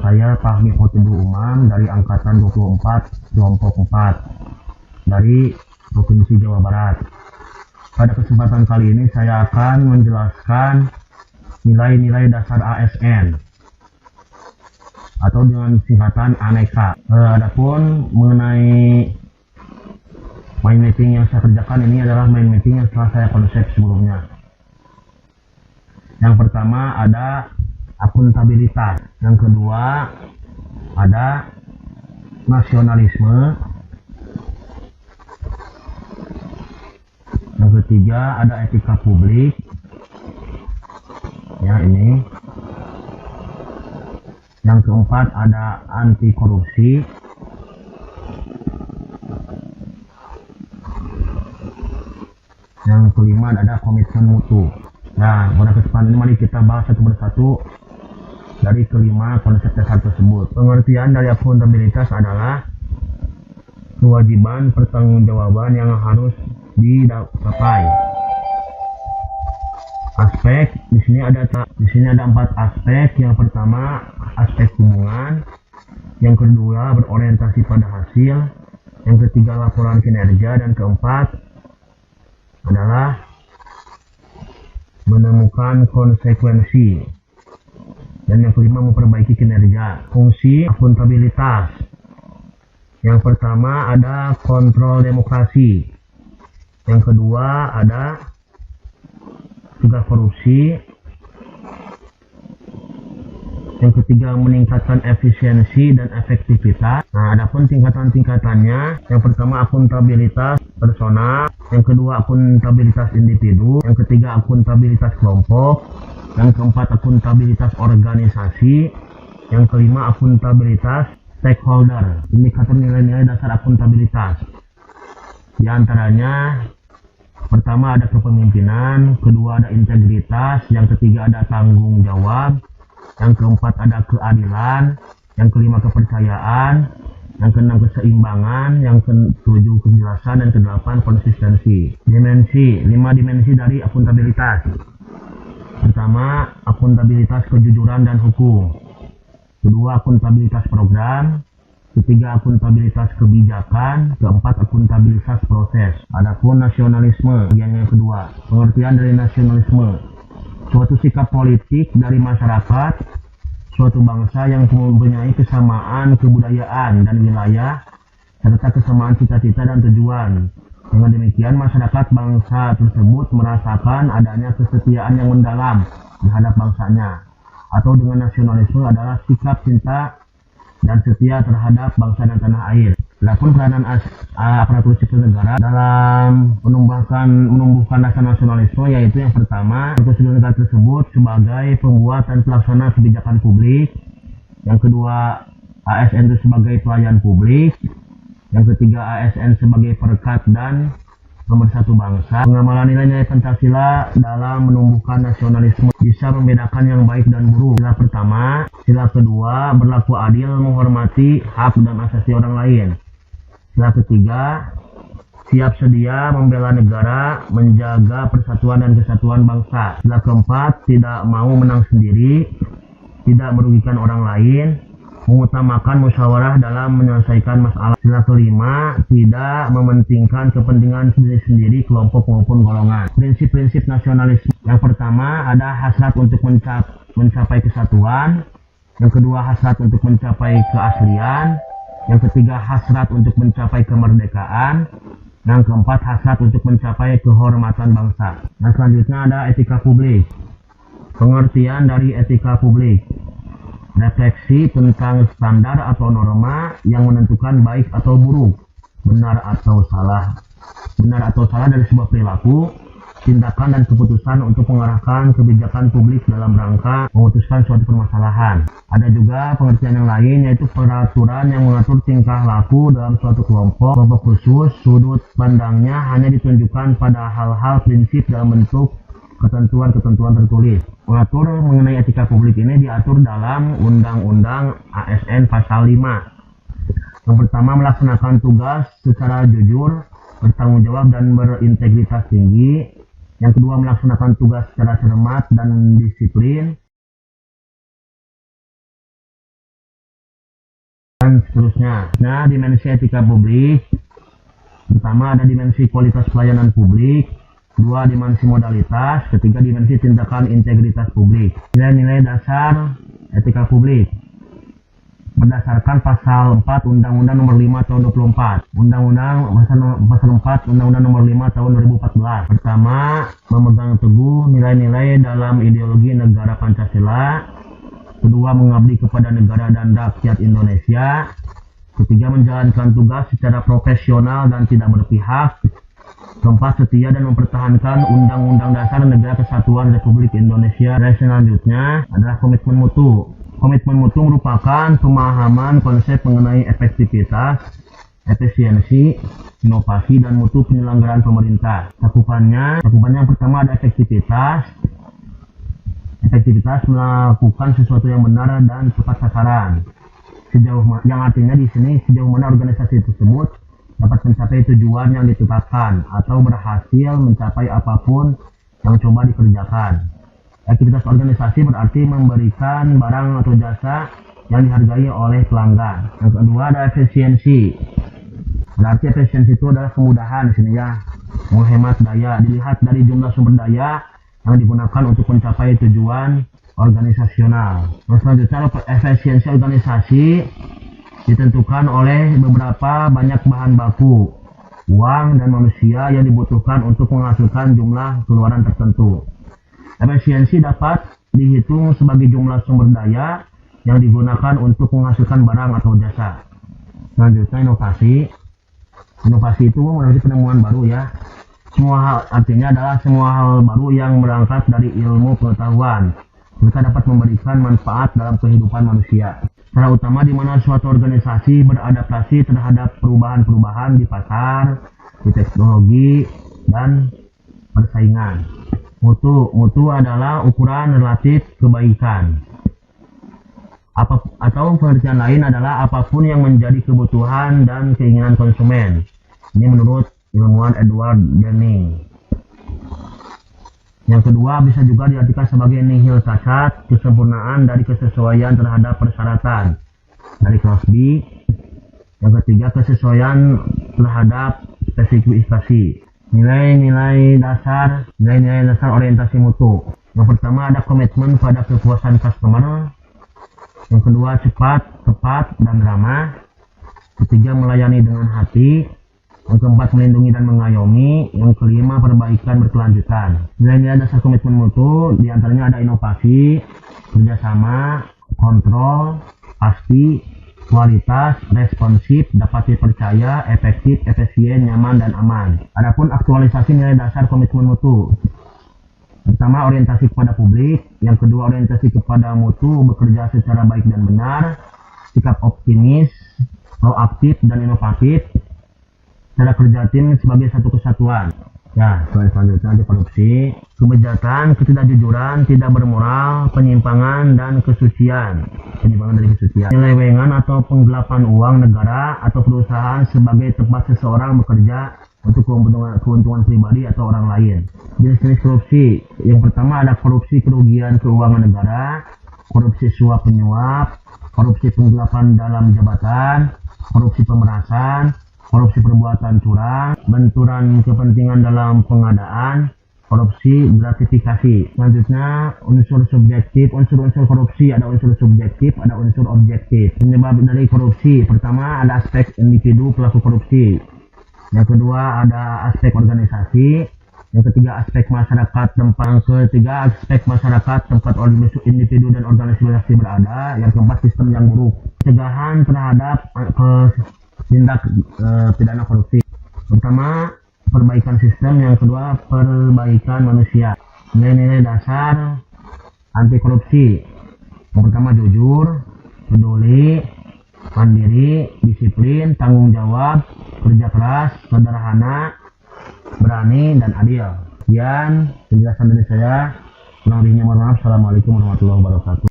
Saya Fahmi Khotibu Umam dari Angkatan 24 Kelompok 4 dari Provinsi Jawa Barat. Pada kesempatan kali ini saya akan menjelaskan nilai-nilai dasar ASN atau dengan singkatan aneka. Adapun mengenai mind mapping yang saya kerjakan ini adalah mind mapping yang telah saya konsep sebelumnya. Yang pertama ada akuntabilitas, yang kedua ada nasionalisme, yang ketiga ada etika publik, ya ini, yang keempat ada anti korupsi, yang kelima ada komitmen mutu. Nah, pada kesempatan ini mari kita bahas satu persatu dari kelima konsep dasar tersebut. Pengertian dari akuntabilitas adalah kewajiban pertanggungjawaban yang harus dicapai. Aspek di sini ada 4 aspek. Yang pertama aspek hubungan, yang kedua berorientasi pada hasil, yang ketiga laporan kinerja, dan keempat adalah menemukan konsekuensi, dan yang kelima memperbaiki kinerja. Fungsi akuntabilitas, yang pertama ada kontrol demokrasi, yang kedua ada cegah korupsi, yang ketiga meningkatkan efisiensi dan efektivitas. Nah, adapun tingkatan-tingkatannya, yang pertama akuntabilitas personal, yang kedua akuntabilitas individu, yang ketiga akuntabilitas kelompok, yang keempat akuntabilitas organisasi, yang kelima akuntabilitas stakeholder. Indikator nilai-nilai dasar akuntabilitas di antaranya pertama ada kepemimpinan, kedua ada integritas, yang ketiga ada tanggung jawab, yang keempat ada keadilan, yang kelima kepercayaan, yang keenam keseimbangan, yang ketujuh kejelasan, dan kedelapan konsistensi. Dimensi, 5 dimensi dari akuntabilitas. Pertama, akuntabilitas kejujuran dan hukum. Kedua, akuntabilitas program. Ketiga, akuntabilitas kebijakan. Keempat, akuntabilitas proses. Adapun nasionalisme, bagian yang kedua. Pengertian dari nasionalisme: suatu sikap politik dari masyarakat suatu bangsa yang mempunyai kesamaan kebudayaan dan wilayah serta kesamaan cita-cita dan tujuan. Dengan demikian masyarakat bangsa tersebut merasakan adanya kesetiaan yang mendalam terhadap bangsanya. Atau dengan nasionalisme adalah sikap cinta dan setia terhadap bangsa dan tanah air. Adapun peranan aparatur sipil negara dalam menumbuhkan rasa nasionalisme, yaitu yang pertama, aparatur sipil negara tersebut sebagai pembuat dan pelaksana kebijakan publik, yang kedua ASN itu sebagai pelayan publik, yang ketiga ASN sebagai perekat dan pemersatu bangsa. Pengamalan nilai-nilai Pancasila dalam menumbuhkan nasionalisme bisa membedakan yang baik dan buruk. Sila pertama, sila kedua berlaku adil, menghormati hak dan asasi orang lain. Sila ketiga, siap sedia membela negara, menjaga persatuan dan kesatuan bangsa. Sila keempat, tidak mau menang sendiri, tidak merugikan orang lain, mengutamakan musyawarah dalam menyelesaikan masalah. Sila kelima, tidak mementingkan kepentingan sendiri-sendiri, kelompok maupun golongan. Prinsip-prinsip nasionalisme: yang pertama ada hasrat untuk mencapai kesatuan, yang kedua hasrat untuk mencapai keaslian, yang ketiga hasrat untuk mencapai kemerdekaan, yang keempat hasrat untuk mencapai kehormatan bangsa. Nah, selanjutnya ada etika publik. Pengertian dari etika publik: refleksi tentang standar atau norma yang menentukan baik atau buruk, benar atau salah dari sebuah perilaku, tindakan, dan keputusan untuk mengarahkan kebijakan publik dalam rangka memutuskan suatu permasalahan. Ada juga pengertian yang lain, yaitu peraturan yang mengatur tingkah laku dalam suatu kelompok khusus. Sudut pandangnya hanya ditunjukkan pada hal-hal prinsip dalam bentuk ketentuan-ketentuan tertulis. Mengatur mengenai etika publik ini diatur dalam Undang-Undang ASN Pasal 5. Yang pertama, melaksanakan tugas secara jujur, bertanggung jawab, dan berintegritas tinggi. Yang kedua, melaksanakan tugas secara cermat dan disiplin. dan seterusnya. Nah, dimensi etika publik, pertama ada dimensi kualitas pelayanan publik, dua dimensi modalitas, ketiga dimensi tindakan integritas publik. Nilai-nilai dasar etika publik berdasarkan pasal 4 Undang-Undang Nomor 5 Tahun 24, pasal 4 Undang-Undang Nomor 5 Tahun 2014. Pertama, memegang teguh nilai-nilai dalam ideologi negara Pancasila. Kedua, mengabdi kepada negara dan rakyat Indonesia. Ketiga, menjalankan tugas secara profesional dan tidak berpihak. Keempat, setia dan mempertahankan Undang-Undang Dasar Negara Kesatuan Republik Indonesia. Dan selanjutnya adalah komitmen mutu. Komitmen mutu merupakan pemahaman konsep mengenai efektivitas, efisiensi, inovasi, dan mutu penyelenggaraan pemerintah. Cakupannya yang pertama ada efektivitas. Efektivitas melakukan sesuatu yang benar dan tepat sasaran. Yang artinya di sini sejauh mana organisasi tersebut dapat mencapai tujuan yang ditetapkan atau berhasil mencapai apapun yang coba dikerjakan. Aktivitas organisasi berarti memberikan barang atau jasa yang dihargai oleh pelanggan. Yang kedua ada efisiensi. Berarti efisiensi itu adalah kemudahan di sini ya, menghemat daya. Dilihat dari jumlah sumber daya yang digunakan untuk mencapai tujuan organisasional. Selanjutnya efisiensi organisasi ditentukan oleh beberapa banyak bahan baku, uang, dan manusia yang dibutuhkan untuk menghasilkan jumlah keluaran tertentu. Efisiensi dapat dihitung sebagai jumlah sumber daya yang digunakan untuk menghasilkan barang atau jasa. Selanjutnya inovasi. Inovasi itu menjadi penemuan baru ya. Semua hal artinya adalah semua hal baru yang berangkat dari ilmu pengetahuan. Mereka dapat memberikan manfaat dalam kehidupan manusia. Cara utama di mana suatu organisasi beradaptasi terhadap perubahan-perubahan di pasar, di teknologi, dan persaingan. Mutu adalah ukuran relatif kebaikan. Atau pengertian lain adalah apapun yang menjadi kebutuhan dan keinginan konsumen. Ini menurut ilmuwan Edward Deming. Yang kedua bisa juga diartikan sebagai nihil cacat, kesempurnaan dari kesesuaian terhadap persyaratan dari Crosby. Yang ketiga kesesuaian terhadap spesifikasi. Nilai-nilai dasar orientasi mutu. Yang pertama ada komitmen pada kepuasan customer. Yang kedua cepat, tepat, dan ramah. Ketiga melayani dengan hati. Yang keempat melindungi dan mengayomi. Yang kelima perbaikan berkelanjutan. Nilai-nilai dasar komitmen mutu diantaranya ada inovasi, kerjasama, kontrol, pasti, kualitas, responsif, dapat dipercaya, efektif, efisien, nyaman, dan aman. Adapun aktualisasi nilai dasar komitmen mutu. Pertama orientasi kepada publik. Yang kedua orientasi kepada mutu, bekerja secara baik dan benar, sikap optimis, proaktif, dan inovatif. Cara kerja tim sebagai satu kesatuan. Ya, selanjutnya ada korupsi, kebejatan, ketidakjujuran, tidak bermoral, penyimpangan, dan kesucian. Penyimpangan dari kesucian. Penyelewengan atau penggelapan uang negara atau perusahaan sebagai tempat seseorang bekerja untuk keuntungan pribadi atau orang lain. Jenis-jenis korupsi. Yang pertama ada korupsi kerugian keuangan negara, korupsi suap penyuap, korupsi penggelapan dalam jabatan, korupsi pemerasan, korupsi perbuatan curang, benturan kepentingan dalam pengadaan, korupsi gratifikasi. Selanjutnya unsur subjektif. Unsur-unsur korupsi ada unsur subjektif, ada unsur objektif. Penyebab dari korupsi, pertama ada aspek individu pelaku korupsi. Yang kedua ada aspek organisasi. Yang ketiga aspek masyarakat tempat individu dan organisasi berada. Yang keempat sistem yang buruk. Pencegahan terhadap tindak pidana korupsi. Pertama perbaikan sistem, yang kedua perbaikan manusia. Nilai-nilai dasar anti korupsi. Yang pertama jujur, peduli, mandiri, disiplin, tanggung jawab, kerja keras, sederhana, berani, dan adil. Sekian penjelasan dari saya. Kurang lebihnya mohon maaf. Assalamualaikum warahmatullahi wabarakatuh.